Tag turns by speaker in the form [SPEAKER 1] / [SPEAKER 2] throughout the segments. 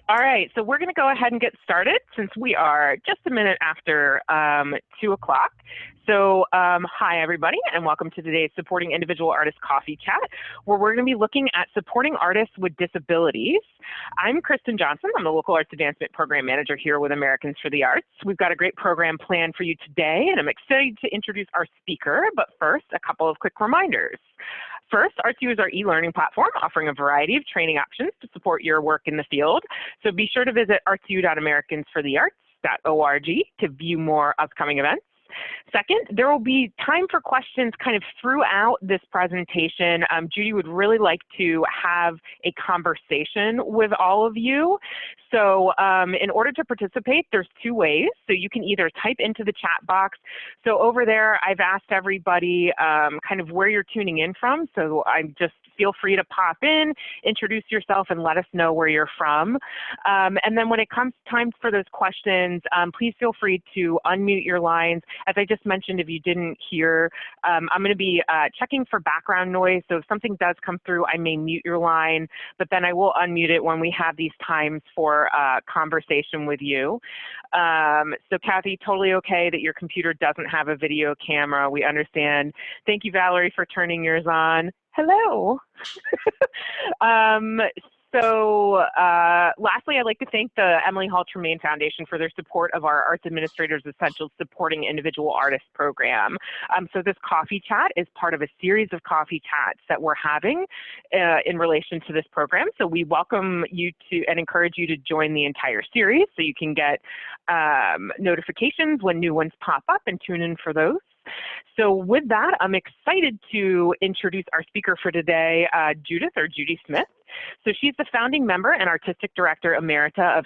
[SPEAKER 1] All right, so we're going to go ahead and get started since we are just a minute after 2 o'clock. So hi, everybody, and welcome to today's Supporting Individual Artists Coffee Chat, where we're going to be looking at supporting artists with disabilities. I'm Kristen Johnson. I'm the Local Arts Advancement Program Manager here with Americans for the Arts. We've got a great program planned for you today, and I'm excited to introduce our speaker. But first, a couple of quick reminders. First, ArtsU is our e-learning platform offering a variety of training options to support your work in the field. So be sure to visit artsu.americansforthearts.org to view more upcoming events. Second, there will be time for questions kind of throughout this presentation. Judy would really like to have a conversation with all of you. So in order to participate, there's two ways. So you can either type into the chat box. So over there, I've asked everybody kind of where you're tuning in from. So I'm just feel free to pop in, introduce yourself, and let us know where you're from. And then when it comes time for those questions, please feel free to unmute your lines. As I just mentioned, if you didn't hear, I'm going to be checking for background noise. So if something does come through, I may mute your line, but then I will unmute it when we have these times for conversation with you. So Kathy, totally okay that your computer doesn't have a video camera. We understand. Thank you, Valerie, for turning yours on. Hello. Lastly, I'd like to thank the Emily Hall Tremaine Foundation for their support of our Arts Administrators Essentials Supporting Individual Artists program. So this coffee chat is part of a series of coffee chats that we're having in relation to this program. So we welcome you to and encourage you to join the entire series so you can get notifications when new ones pop up and tune in for those. So with that, I'm excited to introduce our speaker for today, Judith or Judy Smith. So she's the founding member and artistic director emerita of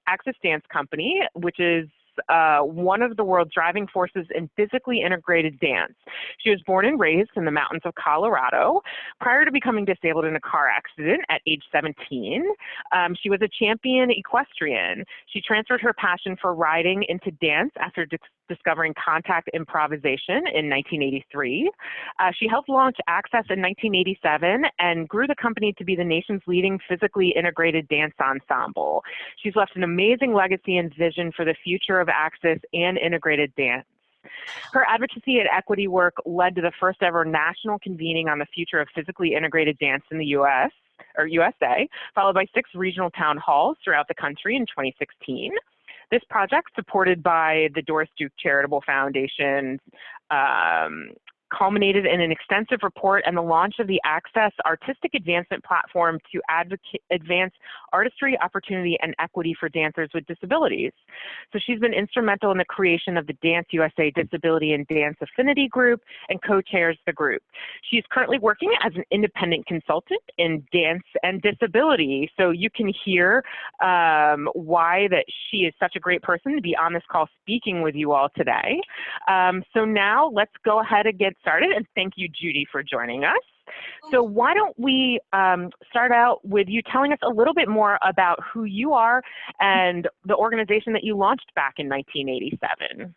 [SPEAKER 1] Access Dance Company, which is one of the world's driving forces in physically integrated dance. She was born and raised in the mountains of Colorado. Prior to becoming disabled in a car accident at age 17, she was a champion equestrian. She transferred her passion for riding into dance after discovering contact improvisation in 1983. She helped launch Access in 1987 and grew the company to be the nation's leading physically integrated dance ensemble. She's left an amazing legacy and vision for the future of Access and integrated dance. Her advocacy and equity work led to the first ever national convening on the future of physically integrated dance in the USA, followed by 6 regional town halls throughout the country in 2016. This project, supported by the Doris Duke Charitable Foundation, culminated in an extensive report and the launch of the Access Artistic Advancement Platform to advance artistry, opportunity, and equity for dancers with disabilities. So she's been instrumental in the creation of the Dance USA Disability and Dance Affinity Group and co-chairs the group. She's currently working as an independent consultant in dance and disability. So you can hear why that she is such a great person to be on this call speaking with you all today. So now let's go ahead and get started, and thank you, Judy, for joining us. So why don't we start out with you telling us a little bit more about who you are and the organization that you launched back in 1987.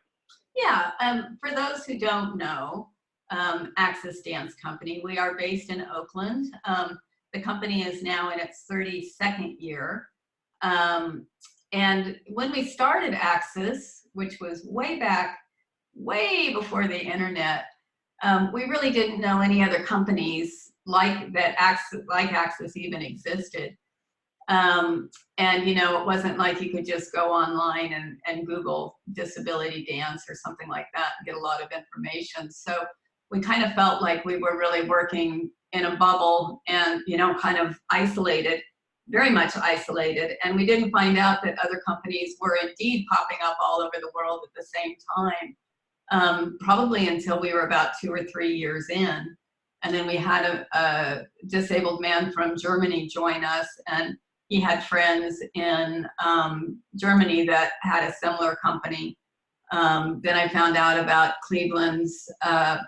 [SPEAKER 2] Yeah, for those who don't know, Access Dance Company, we are based in Oakland. The company is now in its 32nd year. And when we started Access, which was way back, way before the internet, we really didn't know any other companies like Access even existed. And you know, it wasn't like you could just go online and Google disability dance or something like that and get a lot of information. So we kind of felt like we were really working in a bubble and, you know, kind of isolated, very much isolated. And we didn't find out that other companies were indeed popping up all over the world at the same time. Probably until we were about 2 or 3 years in. And then we had a disabled man from Germany join us, and he had friends in Germany that had a similar company. Then I found out about Cleveland's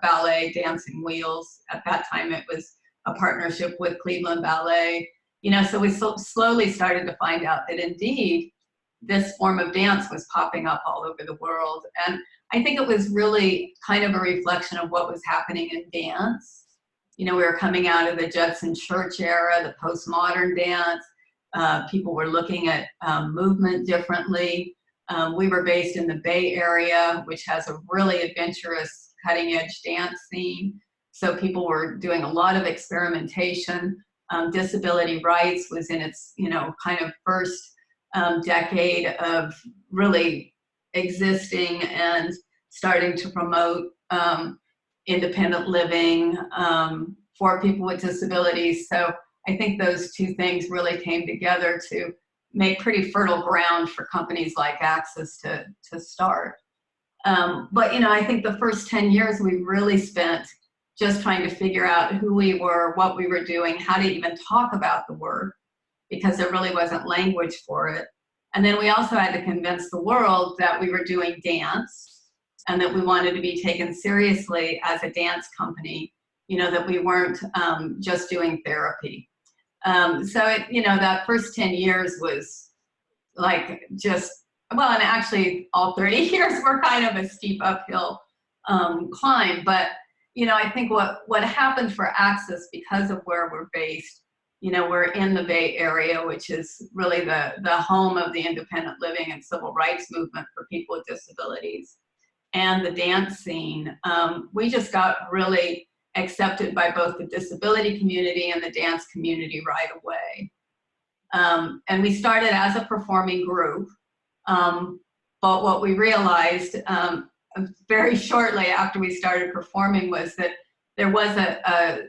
[SPEAKER 2] ballet Dancing Wheels. At that time, it was a partnership with Cleveland Ballet. You know, so we slowly started to find out that indeed this form of dance was popping up all over the world. And I think it was really kind of a reflection of what was happening in dance. You know, we were coming out of the Judson Church era, the postmodern dance. People were looking at movement differently. We were based in the Bay Area, which has a really adventurous, cutting-edge dance scene. So people were doing a lot of experimentation. Disability rights was in its, kind of first decade of really existing and starting to promote independent living for people with disabilities. So I think those two things really came together to make pretty fertile ground for companies like Access to start. But I think the first 10 years we really spent just trying to figure out who we were, what we were doing, how to even talk about the work, because there really wasn't language for it. And then we also had to convince the world that we were doing dance and that we wanted to be taken seriously as a dance company, that we weren't just doing therapy. So that first 10 years was like and actually all 30 years were kind of a steep uphill climb. But, I think what happened for Access, because of where we're based, we're in the Bay Area, which is really the home of the independent living and civil rights movement for people with disabilities, and the dance scene. We just got really accepted by both the disability community and the dance community right away. And we started as a performing group, but what we realized very shortly after we started performing was that there was a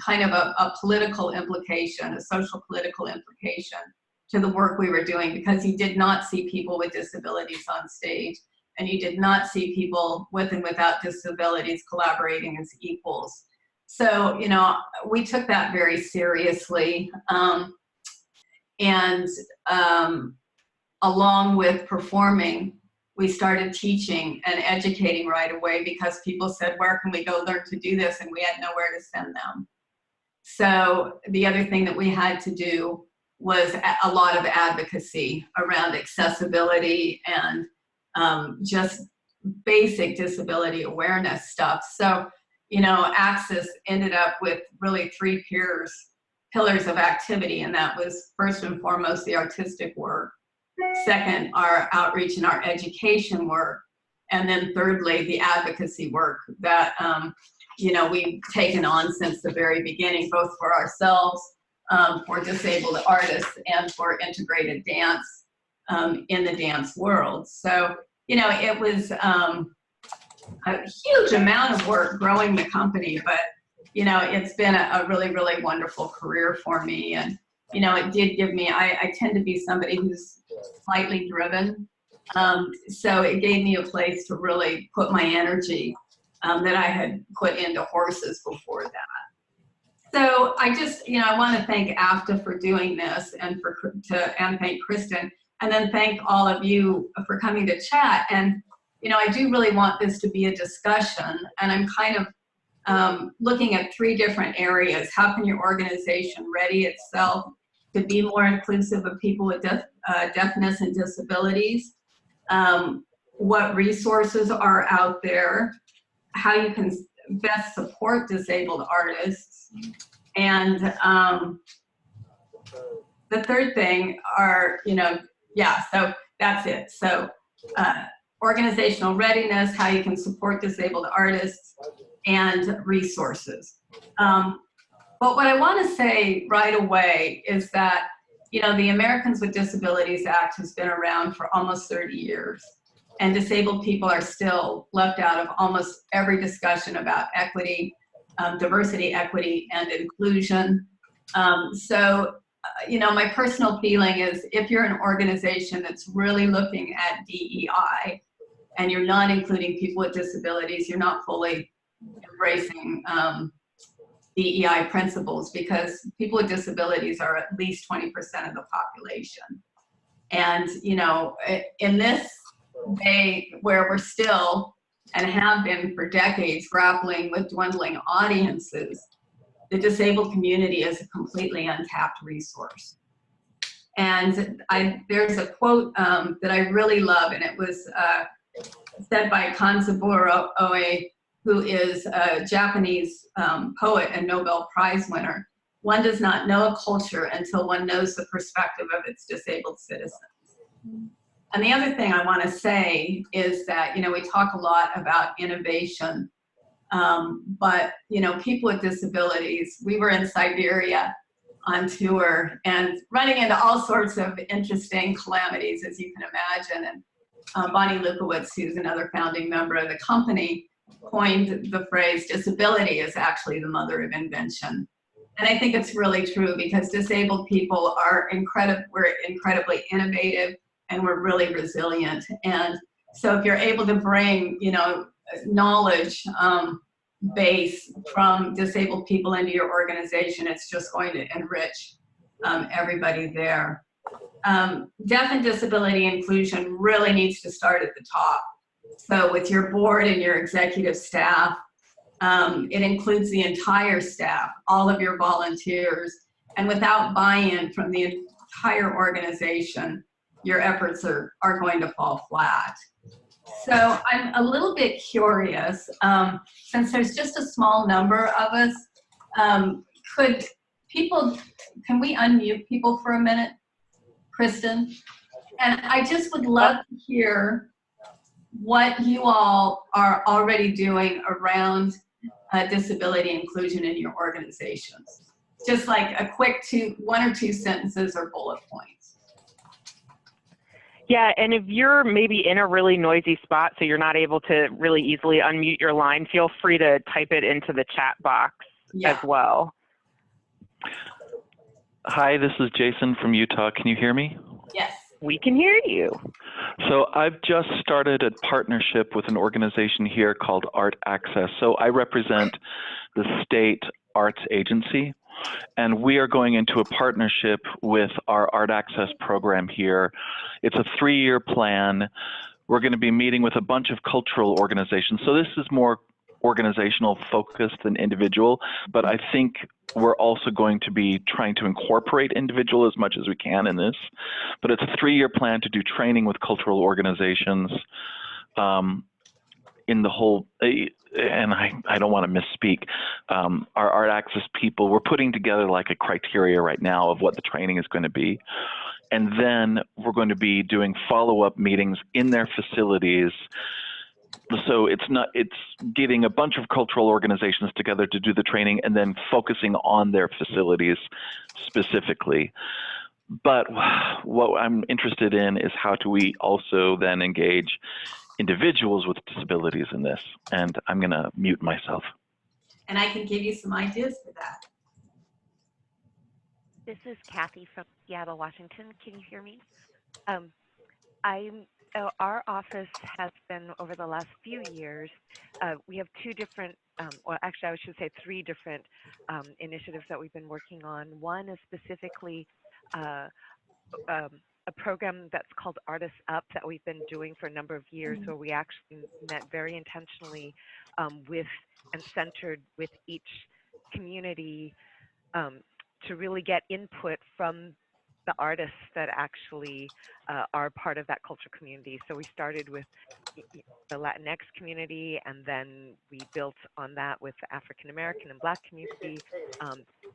[SPEAKER 2] kind of a political implication, a social political implication to the work we were doing, because you did not see people with disabilities on stage, and you did not see people with and without disabilities collaborating as equals. So, we took that very seriously. And along with performing, we started teaching and educating right away, because people said, where can we go learn to do this? And we had nowhere to send them. So the other thing that we had to do was a lot of advocacy around accessibility and just basic disability awareness stuff. So, Access ended up with really three pillars of activity, and that was first and foremost the artistic work, second, our outreach and our education work, and then thirdly, the advocacy work that we've taken on since the very beginning, both for ourselves, for disabled artists, and for integrated dance in the dance world. So, it was a huge amount of work growing the company, but, it's been a really, really wonderful career for me. And, it did give me, I tend to be somebody who's slightly driven. So it gave me a place to really put my energy that I had put into horses before that. So I just, I want to thank AFTA for doing this, and thank Kristen, and then thank all of you for coming to chat. And, I do really want this to be a discussion, and I'm kind of looking at three different areas. How can your organization ready itself to be more inclusive of people with deafness and disabilities? What resources are out there? How you can best support disabled artists? And the third thing are, so that's it. So organizational readiness, how you can support disabled artists, and resources. But what I want to say right away is that, the Americans with Disabilities Act has been around for almost 30 years, and disabled people are still left out of almost every discussion about equity, diversity, equity, and inclusion. So, my personal feeling is, if you're an organization that's really looking at DEI and you're not including people with disabilities, you're not fully embracing DEI principles, because people with disabilities are at least 20% of the population. And, in this day where we're still, and have been for decades, grappling with dwindling audiences, the disabled community is a completely untapped resource. And there's a quote that I really love, and it was said by Kanzaburo Oe, who is a Japanese poet and Nobel Prize winner. one does not know a culture until one knows the perspective of its disabled citizens. And the other thing I want to say is that, we talk a lot about innovation, but, people with disabilities, we were in Siberia on tour and running into all sorts of interesting calamities, as you can imagine. And Bonnie Lukowitz, who's another founding member of the company, coined the phrase, disability is actually the mother of invention. And I think it's really true, because disabled people are we're incredibly innovative, and we're really resilient. And so if you're able to bring, knowledge base from disabled people into your organization, it's just going to enrich everybody there. Deaf and disability inclusion really needs to start at the top. So with your board and your executive staff, it includes the entire staff, all of your volunteers, and without buy-in from the entire organization, your efforts are going to fall flat. So I'm a little bit curious, since there's just a small number of us, can we unmute people for a minute, Kristen? And I just would love to hear what you all are already doing around disability inclusion in your organizations. Just like a quick 1 or 2 sentences or bullet points.
[SPEAKER 1] Yeah, and if you're maybe in a really noisy spot, so you're not able to really easily unmute your line, feel free to type it into the chat box as well.
[SPEAKER 3] Hi, this is Jason from Utah. Can you hear me?
[SPEAKER 2] Yes.
[SPEAKER 1] We can hear you.
[SPEAKER 3] So I've just started a partnership with an organization here called Art Access. So I represent the state arts agency, and we are going into a partnership with our Art Access program here. It's a 3-year plan. We're going to be meeting with a bunch of cultural organizations. So this is more organizational focused than individual, but I think we're also going to be trying to incorporate individual as much as we can in this. But it's a 3-year plan to do training with cultural organizations in the whole, and I don't want to misspeak, our Art Access people, we're putting together like a criteria right now of what the training is going to be. And then we're going to be doing follow-up meetings in their facilities. So it's getting a bunch of cultural organizations together to do the training and then focusing on their facilities specifically. But what I'm interested in is how do we also then engage individuals with disabilities in this? And I'm going to mute myself.
[SPEAKER 2] And I can give you some ideas for that.
[SPEAKER 4] This is Kathy from Seattle, Washington. Can you hear me? Our office has been, over the last few years, we have 2 different, well, actually, I should say 3 different initiatives that we've been working on. One is specifically a program that's called Artists Up that we've been doing for a number of years, where we actually met very intentionally with and centered with each community to really get input from the artists that actually are part of that culture community. So we started with the Latinx community, and then we built on that with the African American and Black community.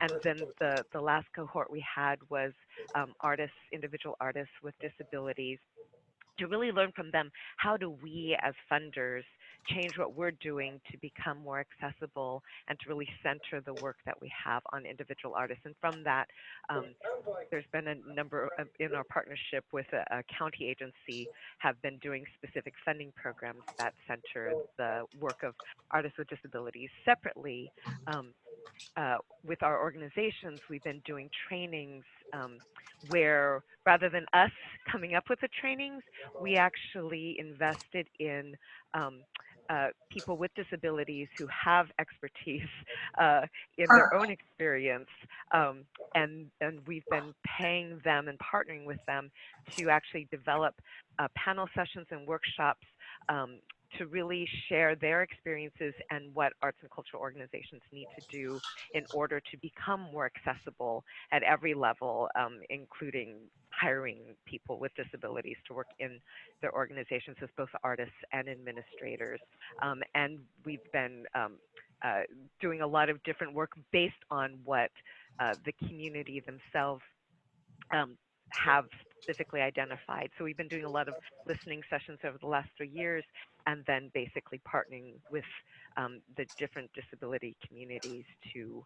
[SPEAKER 4] And then the last cohort we had was individual artists with disabilities, to really learn from them, how do we as funders change what we're doing to become more accessible and to really center the work that we have on individual artists. And from that, there's been a number of, in our partnership with a county agency, have been doing specific funding programs that center the work of artists with disabilities. Separately, with our organizations, we've been doing trainings where, rather than us coming up with the trainings, we actually invested in people with disabilities who have expertise in their own experience, and we've been paying them and partnering with them to actually develop panel sessions and workshops to really share their experiences and what arts and cultural organizations need to do in order to become more accessible at every level, including hiring people with disabilities to work in their organizations as both artists and administrators. And we've been doing a lot of different work based on what the community themselves have specifically identified. So we've been doing a lot of listening sessions over the last 3 years, and then basically partnering with the different disability communities to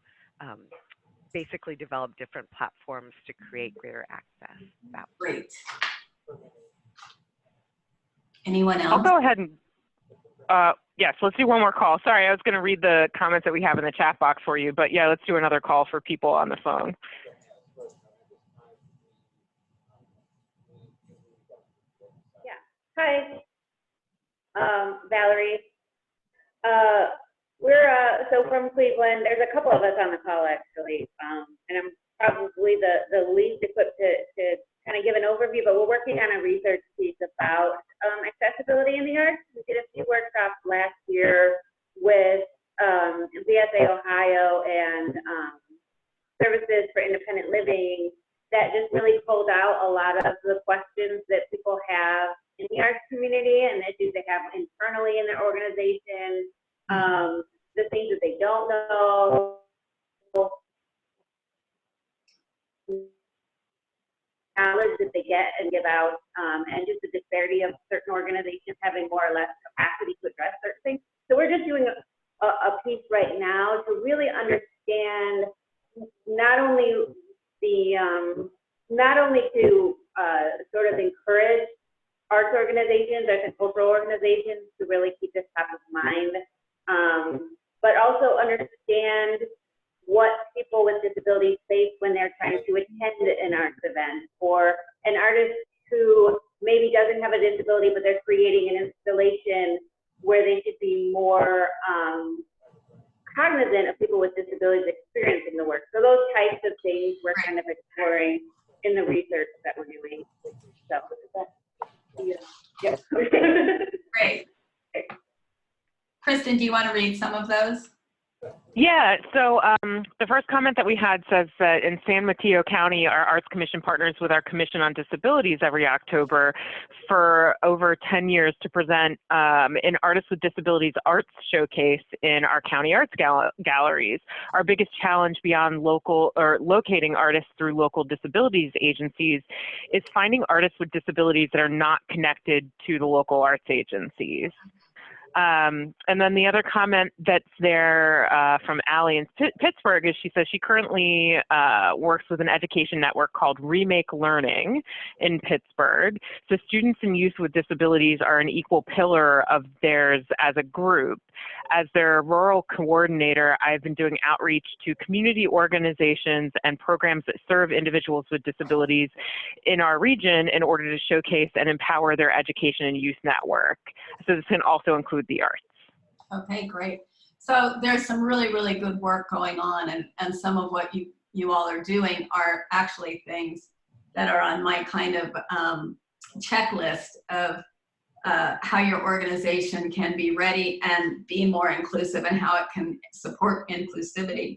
[SPEAKER 4] basically develop different platforms to create greater access.
[SPEAKER 2] Great. Anyone else?
[SPEAKER 1] I'll go ahead and, yes, let's do one more call. Sorry, I was going to read the comments that we have in the chat box for you, but yeah, let's do another call for people on the phone.
[SPEAKER 5] Hi, Valerie. We're so from Cleveland. There's a couple of us on the call actually, and I'm probably the least equipped to kind of give an overview. But we're working on a research piece about accessibility in the arts. We did a few workshops last year with VSA Ohio and Services for Independent Living that just really pulled out a lot of the questions that people have in the arts community and issues they have internally in their organization, the things that they don't know, knowledge that they get and give out, and just the disparity of certain organizations having more or less capacity to address certain things. So we're just doing a piece right now to really understand not only to sort of encourage arts organizations, arts and cultural organizations to really keep this top of mind, but also understand what people with disabilities face when they're trying to attend an arts event, or an artist who maybe doesn't have a disability but they're creating an installation where they should be more cognizant of people with disabilities experiencing the work. So those types of things we're kind of exploring in the research that we're doing. So yeah.
[SPEAKER 2] Great. Kristen, do you want to read some of those?
[SPEAKER 1] Yeah, so the first comment that we had says that in San Mateo County, our Arts Commission partners with our Commission on Disabilities every October for over 10 years to present an Artists with Disabilities arts showcase in our county arts galleries. Our biggest challenge beyond locating artists through local disabilities agencies is finding artists with disabilities that are not connected to the local arts agencies. And then the other comment that's there from Allie in Pittsburgh is she says she currently works with an education network called Remake Learning in Pittsburgh. So students and youth with disabilities are an equal pillar of theirs as a group. As their rural coordinator, I've been doing outreach to community organizations and programs that serve individuals with disabilities in our region in order to showcase and empower their education and youth network. So this can also include the arts.
[SPEAKER 2] Okay, great. So there's some really, really good work going on, and some of what you all are doing are actually things that are on my kind of checklist of how your organization can be ready and be more inclusive and how it can support inclusivity.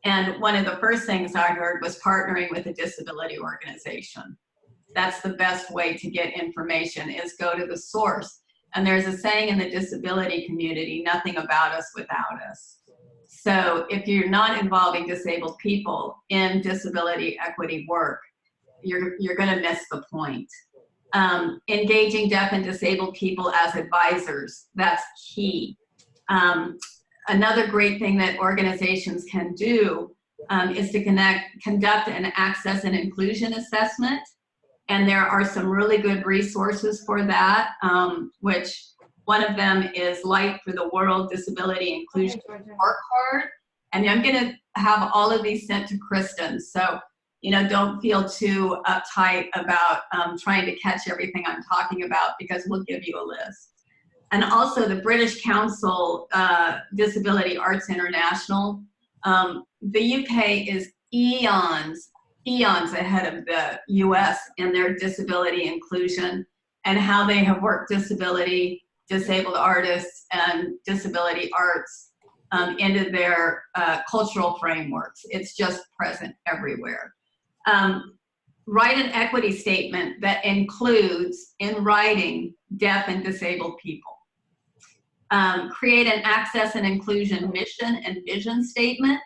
[SPEAKER 2] And one of the first things I heard was partnering with a disability organization. That's the best way to get information, is go to the source. And there's a saying in the disability community, nothing about us without us. So if you're not involving disabled people in disability equity work, you're gonna miss the point. Engaging deaf and disabled people as advisors, that's key. Another great thing that organizations can do is to conduct an access and inclusion assessment. And there are some really good resources for that, which one of them is Light for the World Disability Inclusion Report Card. And I'm gonna have all of these sent to Kristen. So, you know, don't feel too uptight about trying to catch everything I'm talking about, because we'll give you a list. And also the British Council Disability Arts International. The UK is eons ahead of the US in their disability inclusion and how they have worked disability, disabled artists, and disability arts into their cultural frameworks. It's just present everywhere. Write an equity statement that includes, in writing, deaf and disabled people. Create an access and inclusion mission and vision statement.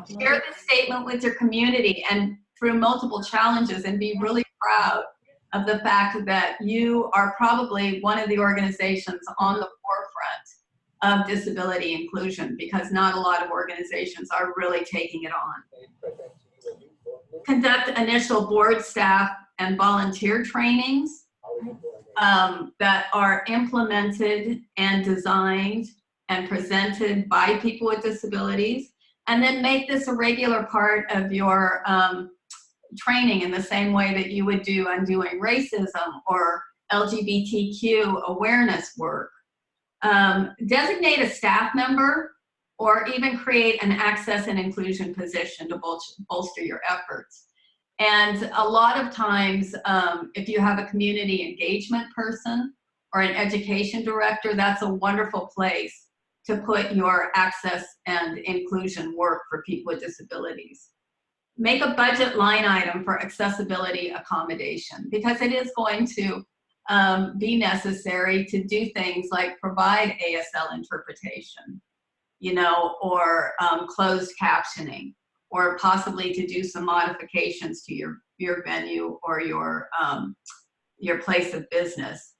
[SPEAKER 2] share this statement with your community and through multiple challenges, and be really proud of the fact that you are probably one of the organizations on the forefront of disability inclusion, because not a lot of organizations are really taking it on. Conduct initial board, staff, and volunteer trainings that are implemented and designed and presented by people with disabilities, and then make this a regular part of your training in the same way that you would do undoing racism or LGBTQ awareness work. Designate a staff member or even create an access and inclusion position to bolster your efforts. And a lot of times, if you have a community engagement person or an education director, that's a wonderful place to put your access and inclusion work for people with disabilities. Make a budget line item for accessibility accommodation, because it is going to be necessary to do things like provide ASL interpretation, you know, or closed captioning, or possibly to do some modifications to your venue or your place of business.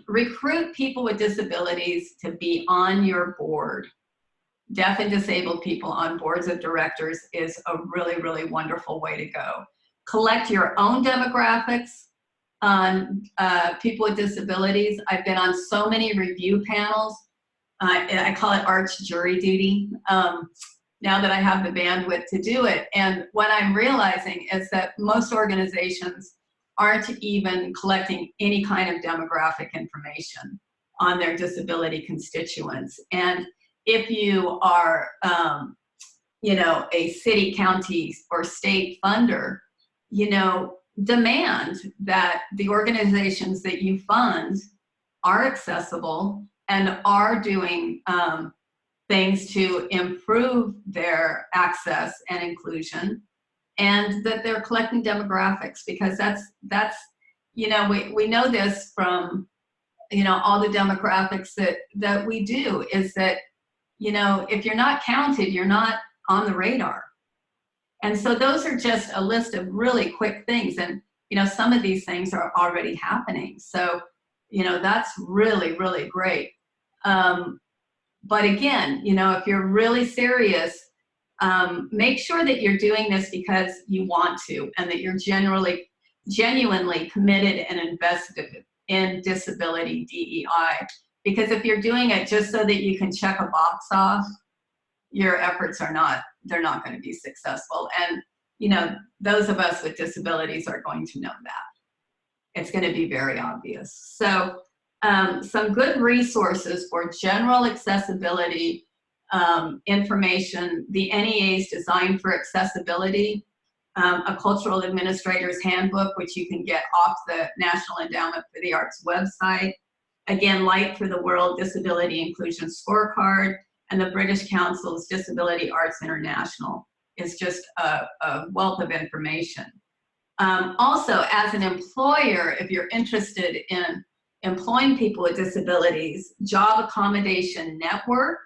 [SPEAKER 2] Recruit people with disabilities to be on your board. Deaf and disabled people on boards of directors is a really, really wonderful way to go. Collect your own demographics on people with disabilities. I've been on so many review panels. I call it arch jury duty now that I have the bandwidth to do it. And what I'm realizing is that most organizations aren't even collecting any kind of demographic information on their disability constituents. And if you are, you know, a city, county, or state funder, you know, demand that the organizations that you fund are accessible and are doing things to improve their access and inclusion, and that they're collecting demographics, because that's you know, we know this from, you know, all the demographics that we do, is that, you know, if you're not counted, you're not on the radar. And so those are just a list of really quick things. And, you know, some of these things are already happening. So, you know, that's really, really great. But again, you know, if you're really serious, make sure that you're doing this because you want to, and that you're genuinely committed and invested in disability DEI. Because if you're doing it just so that you can check a box off, your efforts are not, they're not going to be successful. And, you know, those of us with disabilities are going to know that. It's going to be very obvious. So some good resources for general accessibility information: the NEA is designed for accessibility, a cultural administrator's handbook, which you can get off the National Endowment for the Arts website. Again, Light for the World Disability Inclusion Scorecard, and the British Council's Disability Arts International is just a wealth of information. Also, as an employer, if you're interested in employing people with disabilities, Job Accommodation Network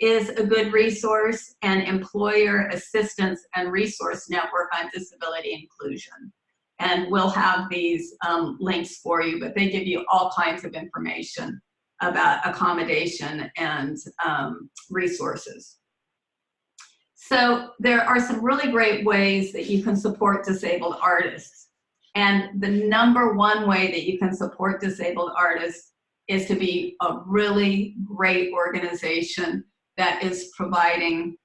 [SPEAKER 2] is a good resource, and Employer Assistance and Resource Network on Disability Inclusion. And we'll have these links for you, but they give you all kinds of information about accommodation and resources. So there are some really great ways that you can support disabled artists. And the #1 way that you can support disabled artists is to be a really great organization that is providing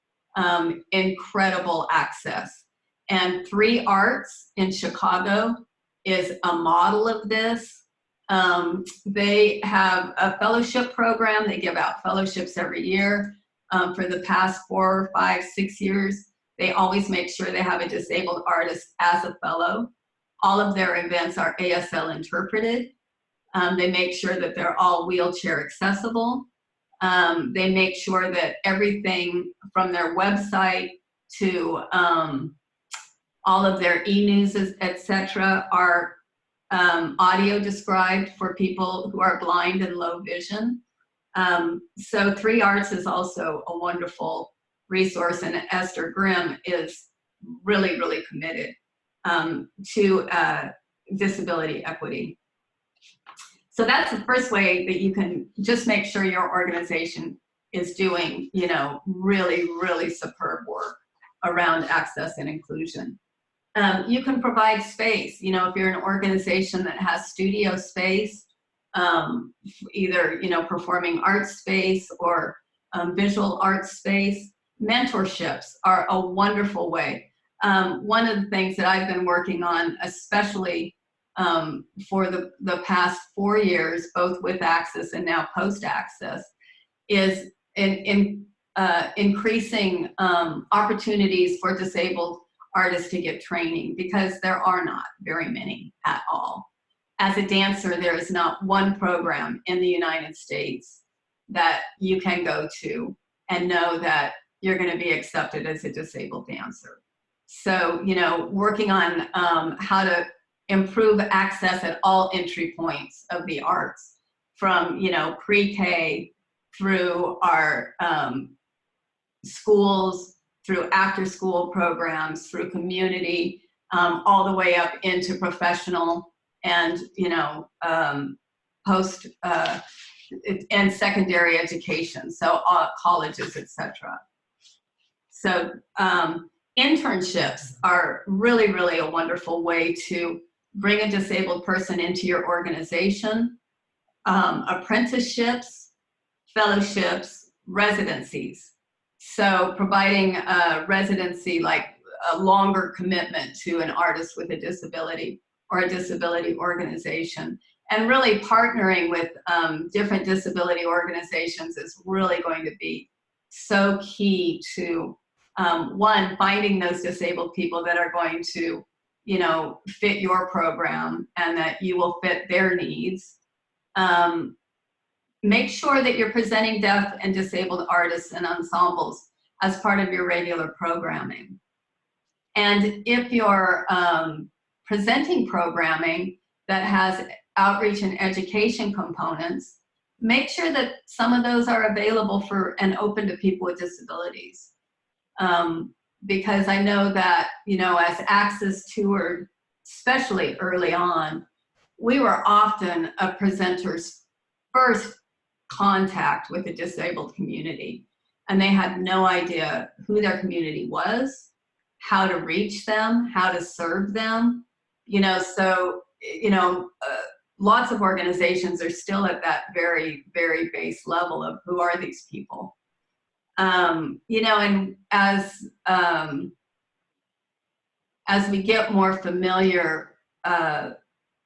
[SPEAKER 2] incredible access. And 3 Arts in Chicago is a model of this. They have a fellowship program. They give out fellowships every year. For the past 4, 5, 6 years, they always make sure they have a disabled artist as a fellow. All of their events are ASL interpreted. They make sure that they're all wheelchair accessible. They make sure that everything from their website to all of their e-news, etc., are audio described for people who are blind and low vision. So 3 Arts is also a wonderful resource, and Esther Grimm is really, really committed to disability equity. So that's the first way that you can just make sure your organization is doing, you know, really, really superb work around access and inclusion. You can provide space. You know, if you're an organization that has studio space, either, you know, performing arts space or visual arts space, mentorships are a wonderful way. One of the things that I've been working on, especially for the past 4 years, both with Access and now post-Access, is increasing opportunities for disabled artists to get training, because there are not very many at all. As a dancer, there is not one program in the United States that you can go to and know that you're going to be accepted as a disabled dancer. So, you know, working on how to improve access at all entry points of the arts, from, you know, pre-K through our schools, through after-school programs, through community, all the way up into professional and, you know, post and secondary education, so colleges, etc. So internships are really, really a wonderful way to bring a disabled person into your organization. Apprenticeships, fellowships, residencies. So providing a residency, like a longer commitment to an artist with a disability or a disability organization, and really partnering with different disability organizations is really going to be so key to, one, finding those disabled people that are going to, you know, fit your program and that you will fit their needs. Make sure that you're presenting deaf and disabled artists and ensembles as part of your regular programming. And if you're presenting programming that has outreach and education components, make sure that some of those are available for and open to people with disabilities. Because I know that, you know, as Access toured, especially early on, we were often a presenter's first contact with the disabled community, and they had no idea who their community was, how to reach them, how to serve them, you know. So, you know, lots of organizations are still at that very, very base level of who are these people. You know, and as we get more familiar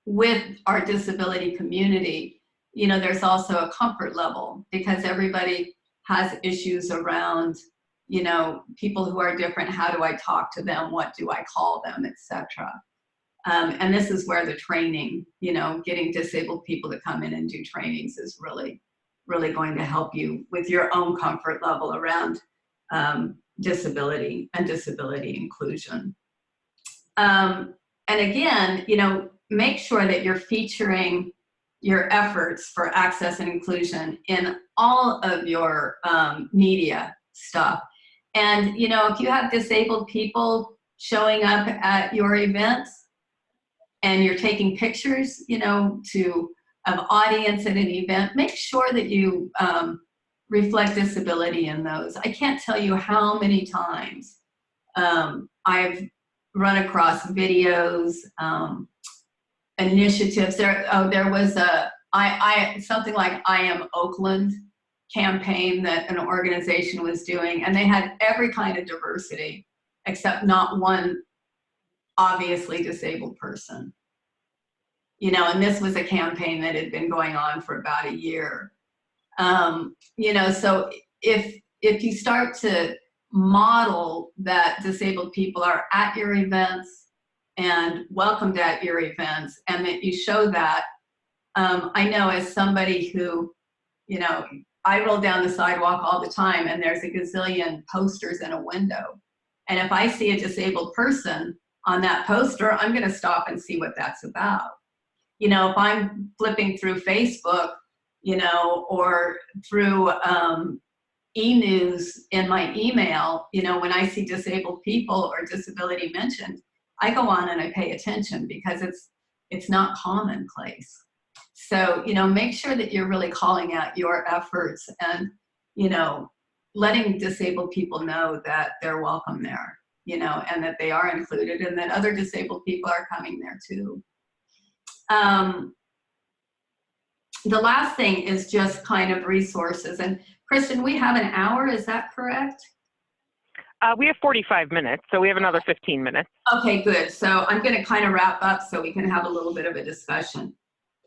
[SPEAKER 2] with our disability community, you know, there's also a comfort level, because everybody has issues around, you know, people who are different. How do I talk to them? What do I call them, etc. And this is where the training, you know, getting disabled people to come in and do trainings is really, really going to help you with your own comfort level around disability and disability inclusion. And again, you know, make sure that you're featuring your efforts for access and inclusion in all of your media stuff. And, you know, if you have disabled people showing up at your events and you're taking pictures, you know, of audience at an event, make sure that you reflect disability in those. I can't tell you how many times I've run across videos, initiatives. There was something like I Am Oakland campaign that an organization was doing, and they had every kind of diversity except not one obviously disabled person. You know, and this was a campaign that had been going on for about a year. You know, so if you start to model that disabled people are at your events and welcomed at your events, and that you show that, I know as somebody who, you know, I roll down the sidewalk all the time and there's a gazillion posters in a window. And if I see a disabled person on that poster, I'm going to stop and see what that's about. You know, if I'm flipping through Facebook, you know, or through e-news in my email, you know, when I see disabled people or disability mentioned, I go on and I pay attention because it's not commonplace. So, you know, make sure that you're really calling out your efforts and, you know, letting disabled people know that they're welcome there, you know, and that they are included and that other disabled people are coming there too. The last thing is just kind of resources. And Kristen, we have an hour, is that correct?
[SPEAKER 1] We have 45 minutes, so we have another 15 minutes.
[SPEAKER 2] Okay, good. So I'm going to kind of wrap up so we can have a little bit of a discussion.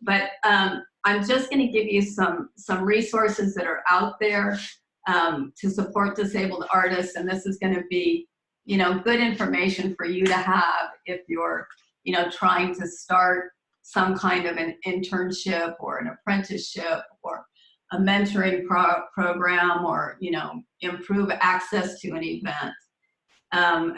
[SPEAKER 2] But I'm just going to give you some resources that are out there to support disabled artists. And this is going to be, you know, good information for you to have if you're, you know, trying to start some kind of an internship or an apprenticeship or a mentoring program or, you know, improve access to an event.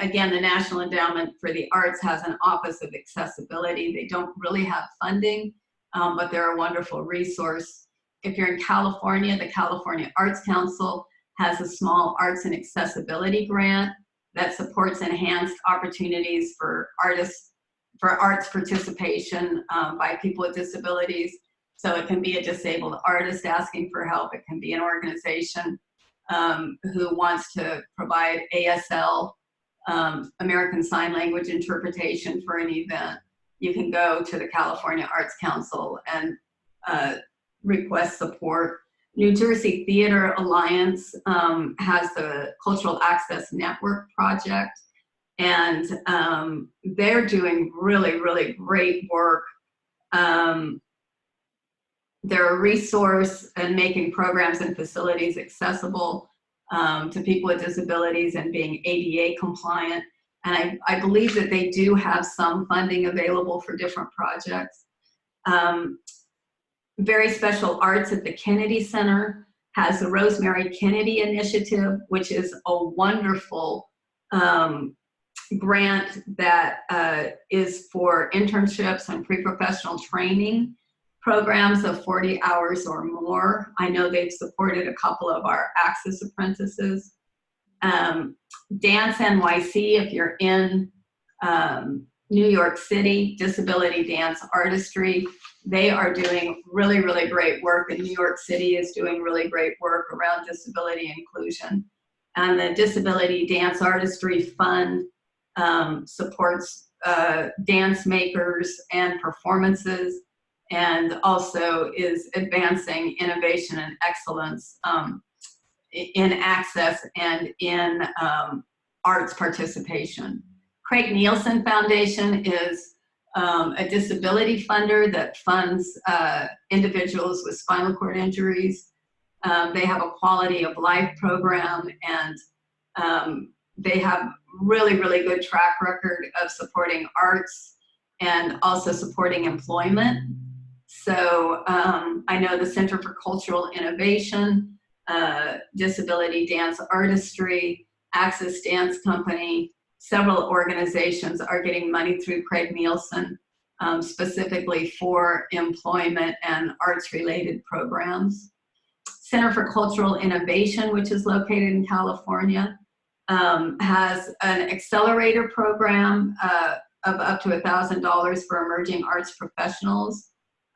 [SPEAKER 2] Again, the National Endowment for the Arts has an Office of Accessibility. They don't really have funding, but they're a wonderful resource. If you're in California, the California Arts Council has a small arts and accessibility grant that supports enhanced opportunities for artists, for arts participation by people with disabilities. So it can be a disabled artist asking for help. It can be an organization who wants to provide ASL, American Sign Language interpretation for an event. You can go to the California Arts Council and request support. New Jersey Theater Alliance has the Cultural Access Network project, and they're doing really, really great work. They're a resource in making programs and facilities accessible to people with disabilities and being ADA compliant. And I believe that they do have some funding available for different projects. Very Special Arts at the Kennedy Center has the Rosemary Kennedy Initiative, which is a wonderful grant that is for internships and pre-professional training programs of 40 hours or more. I know they've supported a couple of our Access apprentices. Dance NYC, if you're in New York City, Disability Dance Artistry, they are doing really, really great work, and New York City is doing really great work around disability inclusion. And the Disability Dance Artistry Fund supports dance makers and performances, and also is advancing innovation and excellence in access and in arts participation. Craig Nielsen Foundation is a disability funder that funds individuals with spinal cord injuries. They have a quality of life program, and they have really, really good track record of supporting arts and also supporting employment. So I know the Center for Cultural Innovation, Disability Dance Artistry, Access Dance Company, several organizations are getting money through Craig Nielsen specifically for employment and arts-related programs. Center for Cultural Innovation, which is located in California, has an accelerator program of up to $1,000 for emerging arts professionals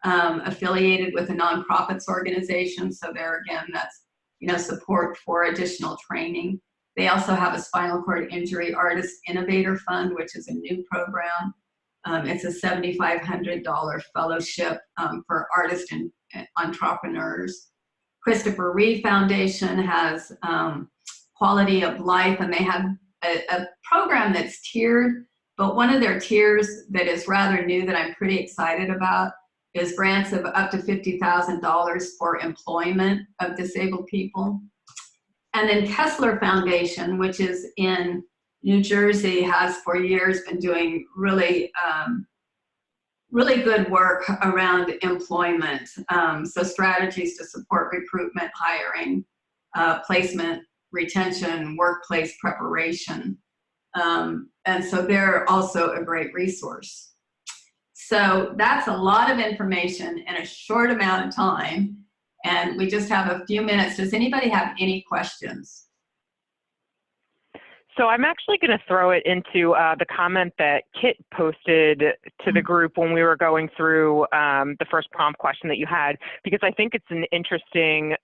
[SPEAKER 2] affiliated with a nonprofits organization. So there again, that's, you know, support for additional training. They also have a spinal cord injury artist innovator fund, which is a new program. It's a $7,500 fellowship for artists and entrepreneurs. Christopher Reeve Foundation has quality of life, and they have a program that's tiered, but one of their tiers that is rather new that I'm pretty excited about is grants of up to $50,000 for employment of disabled people. And then Kessler Foundation, which is in New Jersey, has for years been doing really, really good work around employment. So strategies to support recruitment, hiring, placement, retention, workplace preparation. And so they're also a great resource. So that's a lot of information in a short amount of time. And we just have a few minutes. Does anybody have any questions?
[SPEAKER 1] So I'm actually going to throw it into the comment that Kit posted to the group when we were going through the first prompt question that you had, because I think it's an interesting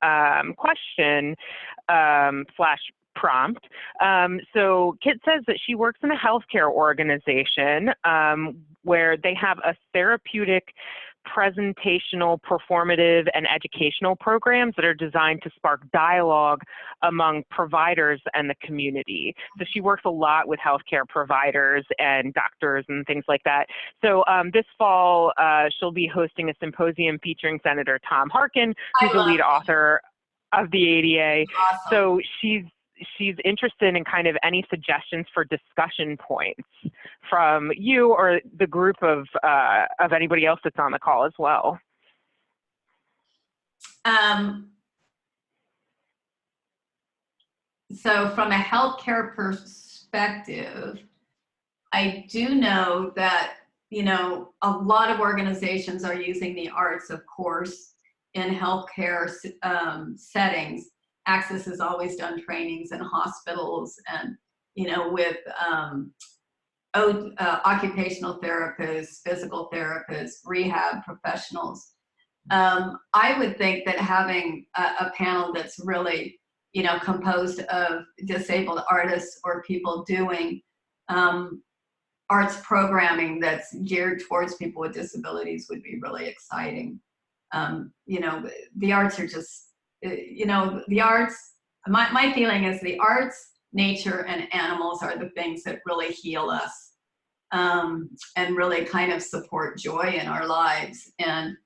[SPEAKER 1] question slash prompt. So Kit says that she works in a healthcare organization where they have a therapeutic, presentational, performative, and educational programs that are designed to spark dialogue among providers and the community. So she works a lot with healthcare providers and doctors and things like that. So this fall, she'll be hosting a symposium featuring Senator Tom Harkin, who's the lead author of the ADA.
[SPEAKER 2] Awesome.
[SPEAKER 1] So she's interested in kind of any suggestions for discussion points from you or the group of anybody else that's on the call as well.
[SPEAKER 2] So from a healthcare perspective, I do know that, you know, a lot of organizations are using the arts, of course, in healthcare settings. Access has always done trainings in hospitals and, you know, with occupational therapists, physical therapists, rehab professionals. I would think that having a panel that's really, you know, composed of disabled artists or people doing arts programming that's geared towards people with disabilities would be really exciting. You know, the arts are just, you know, the arts, my feeling is the arts, nature, and animals are the things that really heal us and really kind of support joy in our lives. And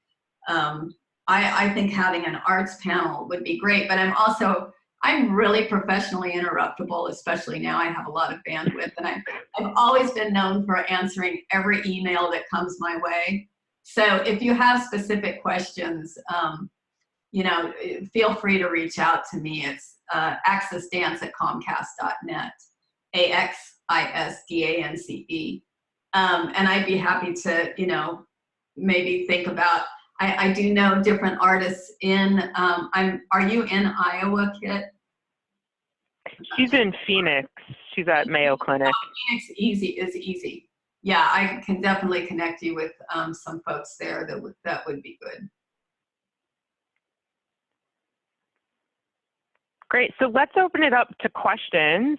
[SPEAKER 2] I think having an arts panel would be great, but I'm really professionally interruptible, especially now I have a lot of bandwidth, and I've always been known for answering every email that comes my way. So if you have specific questions, you know, feel free to reach out to me. It's accessdance@comcast.net, AXISDANCE. And I'd be happy to, you know, maybe think about, I do know different artists in, are you in Iowa, Kit?
[SPEAKER 1] She's in Phoenix. She's at Mayo Clinic.
[SPEAKER 2] Phoenix is easy. Yeah, I can definitely connect you with some folks there that would be good.
[SPEAKER 1] Great, so let's open it up to questions.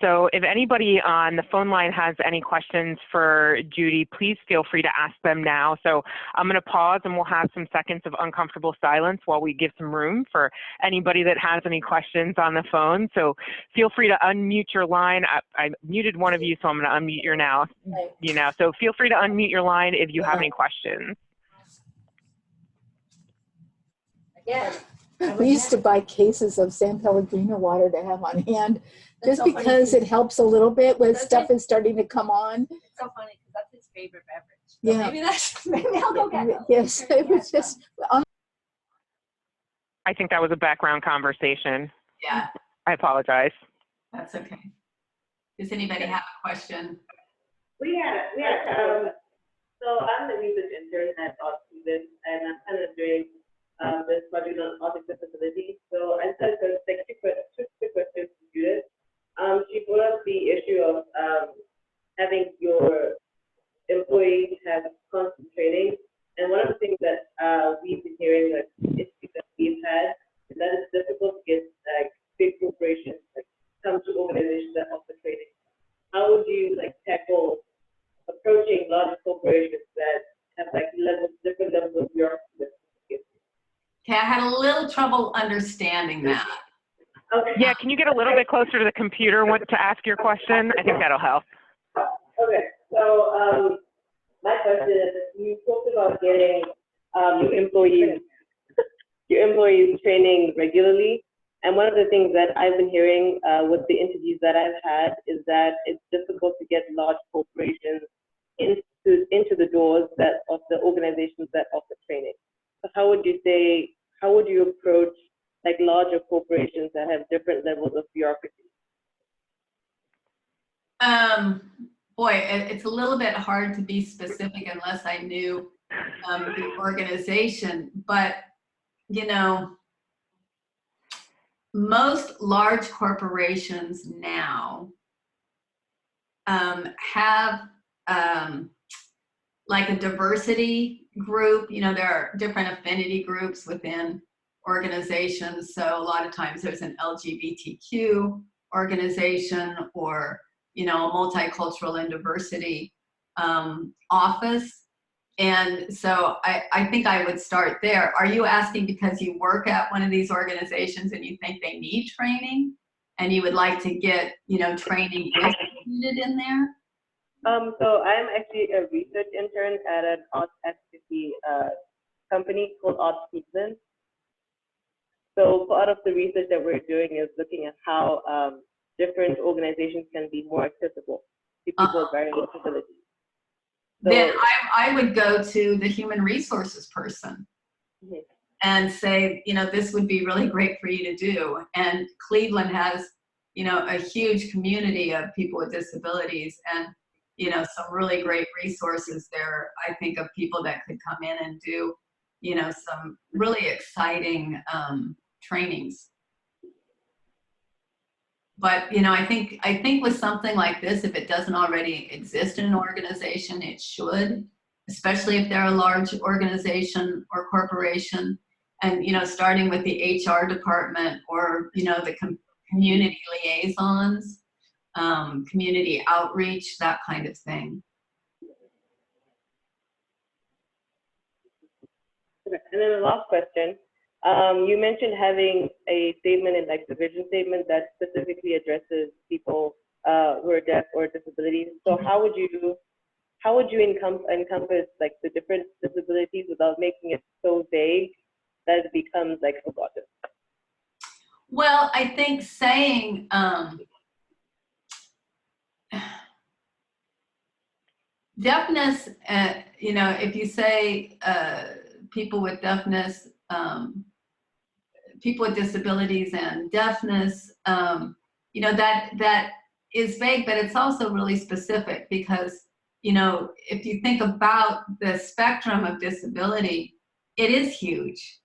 [SPEAKER 1] So if anybody on the phone line has any questions for Judy, please feel free to ask them now. So I'm gonna pause and we'll have some seconds of uncomfortable silence while we give some room for anybody that has any questions on the phone. So feel free to unmute your line. I muted one of you, so I'm gonna unmute you now. So feel free to unmute your line if you have any questions.
[SPEAKER 6] Again. We used to buy cases of San Pellegrino water to have on hand, just because it helps a little bit when stuff is starting to come on.
[SPEAKER 7] It's so funny because that's his favorite beverage. So
[SPEAKER 6] Yeah.
[SPEAKER 7] maybe I'll go get it.
[SPEAKER 6] Yes, it was just.
[SPEAKER 1] I think that was a background conversation.
[SPEAKER 2] Yeah.
[SPEAKER 1] I apologize.
[SPEAKER 2] That's okay. Does anybody have a question?
[SPEAKER 5] So I'm the research intern at Disabilities, and I'm kind of doing this project on autism disability. So I said two quick questions to Judith. She brought up the issue of having your employees have constant training. And one of the things that we've been hearing, like issues that we've had, is that it's difficult to get like big corporations like come to organizations that offer training. How would you like tackle approaching large corporations that have like different levels of bureaucracy?
[SPEAKER 2] Okay, I had a little trouble understanding that.
[SPEAKER 5] Okay.
[SPEAKER 1] Yeah, can you get a little bit closer to the computer to ask your question? I think that'll help.
[SPEAKER 5] Okay, so my question is, you talked about getting your employees training regularly, and one of the things that I've been hearing with the interviews that I've had is that it's difficult to get large corporations into the doors of the organizations that offer training. So how would you approach like larger corporations that have different levels of bureaucracy?
[SPEAKER 2] Boy, it's a little bit hard to be specific unless I knew the organization, but you know, most large corporations now have like a diversity group. You know, there are different affinity groups within organizations. So a lot of times there's an LGBTQ organization, or, you know, a multicultural and diversity office. And so I think I would start there. Are you asking because you work at one of these organizations and you think they need training and you would like to get, you know, training instituted in there?
[SPEAKER 8] So I'm actually a research intern at an arts advocacy company called Arts Cleveland. So part of the research that we're doing is looking at how different organizations can be more accessible to people with varying disabilities. So,
[SPEAKER 2] then I would go to the human resources person and say, you know, this would be really great for you to do. And Cleveland has, you know, a huge community of people with disabilities, and, you know, some really great resources there, I think, of people that could come in and do, you know, some really exciting trainings. But, you know, I think with something like this, if it doesn't already exist in an organization, it should, especially if they're a large organization or corporation. And, you know, starting with the HR department, or, you know, the community liaisons, community outreach, that kind of thing.
[SPEAKER 8] and then the last question. You mentioned having a statement in, like, the vision statement that specifically addresses people who are deaf or disabilities. So how would you encompass like the different disabilities without making it so vague that it becomes like forgotten?
[SPEAKER 2] Well, I think saying deafness, you know, if you say people with deafness, people with disabilities and deafness, you know, that is vague, but it's also really specific, because, you know, if you think about the spectrum of disability, it is huge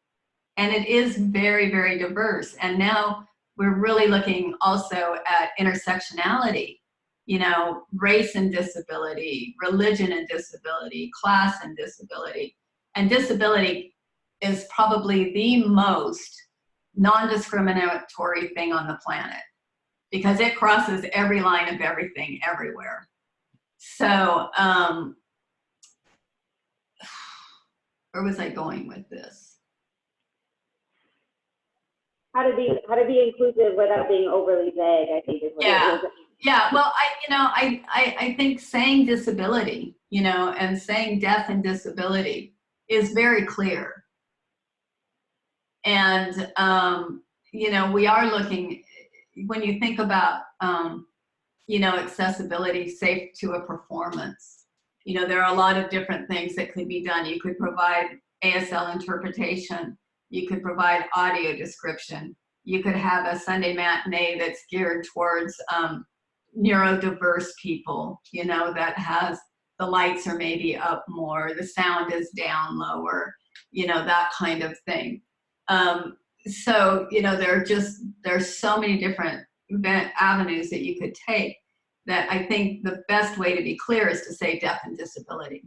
[SPEAKER 2] and it is very, very diverse. And now we're really looking also at intersectionality, you know, race and disability, religion and disability, class and disability. And disability is probably the most non-discriminatory thing on the planet, because it crosses every line of everything everywhere. So where was I going with this?
[SPEAKER 5] How to be inclusive without being overly vague, I think is what it is.
[SPEAKER 2] Yeah, well, I think saying disability, you know, and saying deaf and disability is very clear. And, you know, we are looking, when you think about, you know, accessibility, safe to a performance, you know, there are a lot of different things that could be done. You could provide ASL interpretation. You could provide audio description. You could have a Sunday matinee that's geared towards neurodiverse people, you know, that has the lights are maybe up more, the sound is down lower, you know, that kind of thing. So, you know, there's so many different avenues that you could take, that I think the best way to be clear is to say deaf and disability.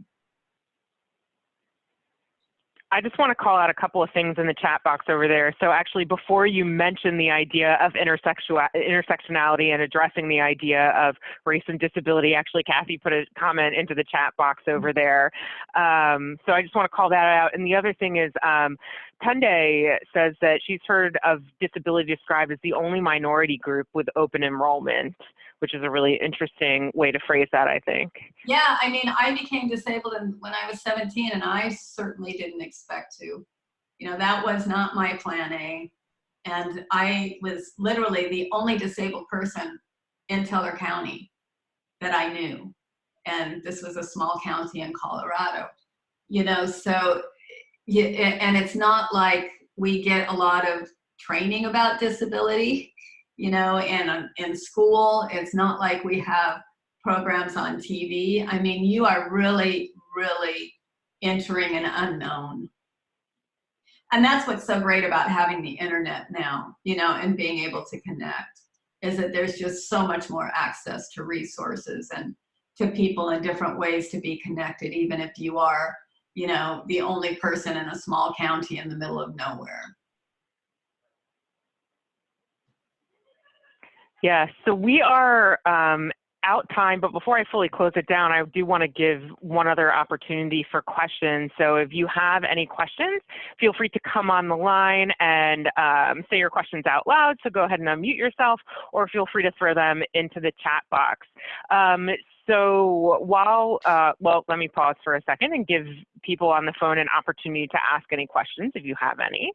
[SPEAKER 1] I just want to call out a couple of things in the chat box over there. So actually, before you mention the idea of intersectionality and addressing the idea of race and disability, actually, Kathy put a comment into the chat box over there. So I just want to call that out. And the other thing is, Tunde says that she's heard of disability described as the only minority group with open enrollment, which is a really interesting way to phrase that, I think.
[SPEAKER 2] Yeah, I mean, I became disabled when I was 17, and I certainly didn't expect to. You know, that was not my plan A. And I was literally the only disabled person in Teller County that I knew. And this was a small county in Colorado. You know, so, and it's not like we get a lot of training about disability, you know, in school. It's not like we have programs on TV. I mean, you are really, really entering an unknown. And that's what's so great about having the internet now, you know, and being able to connect, is that there's just so much more access to resources and to people in different ways to be connected, even if you are, you know, the only person in a small county in the middle of nowhere.
[SPEAKER 1] Yeah, so we are out time, but before I fully close it down, I do want to give one other opportunity for questions. So if you have any questions, feel free to come on the line and say your questions out loud. So go ahead and unmute yourself, or feel free to throw them into the chat box. So while, well, let me pause for a second and give people on the phone an opportunity to ask any questions if you have any.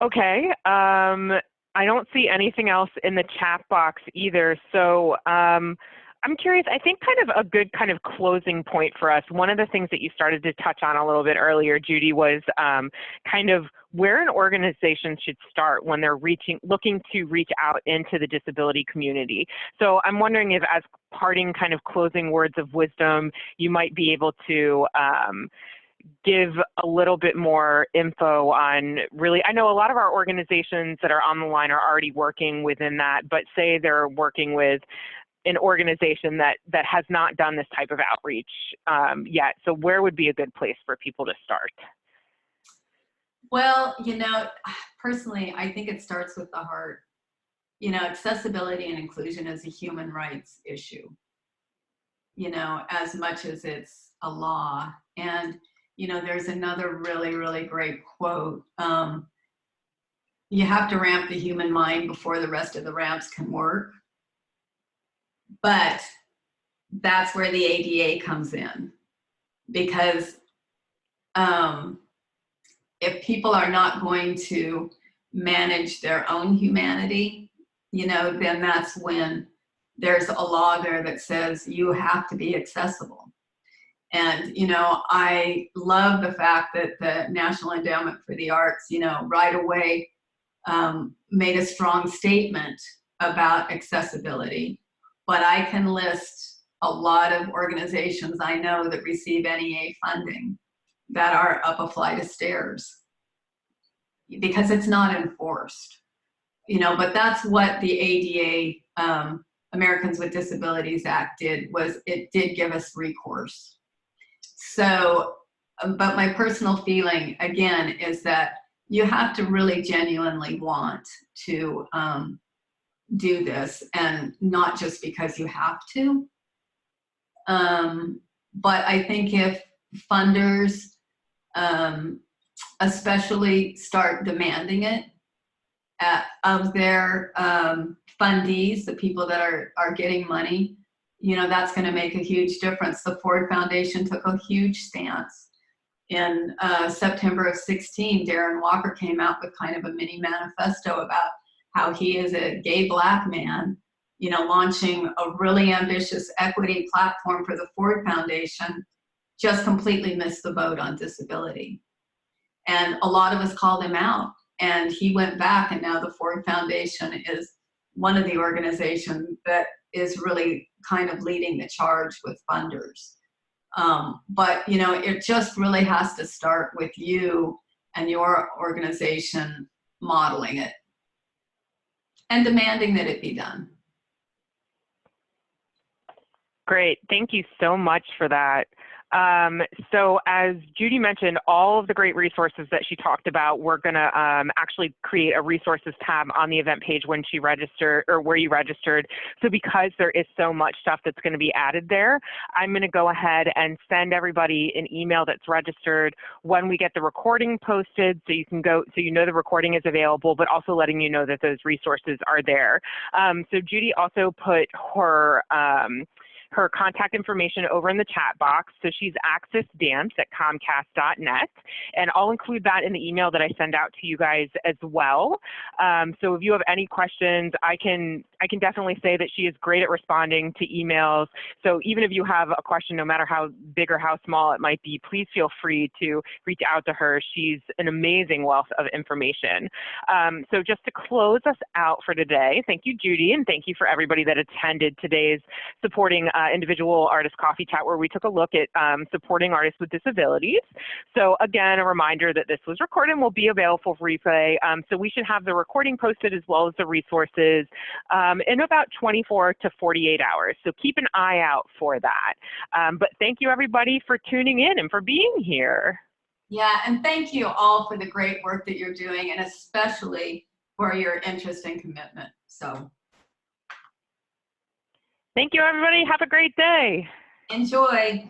[SPEAKER 1] Okay, I don't see anything else in the chat box either. So I'm curious, I think kind of a good kind of closing point for us, one of the things that you started to touch on a little bit earlier, Judy, was kind of where an organization should start when they're looking to reach out into the disability community. So I'm wondering if, as parting kind of closing words of wisdom, you might be able to give a little bit more info on really, I know a lot of our organizations that are on the line are already working within that, but say they're working with an organization that has not done this type of outreach yet. So where would be a good place for people to start?
[SPEAKER 2] Well, you know, personally, I think it starts with the heart. You know, accessibility and inclusion is a human rights issue, you know, as much as it's a law. And you know, there's another really, really great quote. You have to ramp the human mind before the rest of the ramps can work. But that's where the ADA comes in. Because if people are not going to manage their own humanity, you know, then that's when there's a law there that says you have to be accessible. And, you know, I love the fact that the National Endowment for the Arts, you know, right away made a strong statement about accessibility. But I can list a lot of organizations I know that receive NEA funding that are up a flight of stairs because it's not enforced. You know, but that's what the ADA, Americans with Disabilities Act did, was it did give us recourse. So, but my personal feeling, again, is that you have to really genuinely want to do this, and not just because you have to. But I think if funders especially start demanding it of their fundees, the people that are getting money, you know, that's going to make a huge difference. The Ford Foundation took a huge stance. In September of 16, Darren Walker came out with kind of a mini manifesto about how he is a gay Black man, you know, launching a really ambitious equity platform for the Ford Foundation, just completely missed the boat on disability. And a lot of us called him out, and he went back, and now the Ford Foundation is one of the organizations that is really kind of leading the charge with funders. But, you know, it just really has to start with you and your organization modeling it and demanding that it be done.
[SPEAKER 1] Great, thank you so much for that. So as Judy mentioned, all of the great resources that she talked about, we're going to actually create a resources tab on the event page when she registered, or where you registered. So because there is so much stuff that's going to be added there, I'm going to go ahead and send everybody an email that's registered when we get the recording posted, so you can go, so you know the recording is available, but also letting you know that those resources are there. So Judy also put her contact information over in the chat box. So she's accessdance@comcast.net, and I'll include that in the email that I send out to you guys as well. So if you have any questions, I can definitely say that she is great at responding to emails. So even if you have a question, no matter how big or how small it might be, please feel free to reach out to her. She's an amazing wealth of information. So just to close us out for today, thank you, Judy, and thank you for everybody that attended today's Supporting Individual Artist Coffee Chat, where we took a look at supporting artists with disabilities. So again, a reminder that this was recorded and will be available for replay. So we should have the recording posted as well as the resources in about 24 to 48 hours. So keep an eye out for that. But thank you everybody for tuning in and for being here.
[SPEAKER 2] Yeah, and thank you all for the great work that you're doing, and especially for your interest and commitment. So
[SPEAKER 1] thank you everybody. Have a great day.
[SPEAKER 2] Enjoy.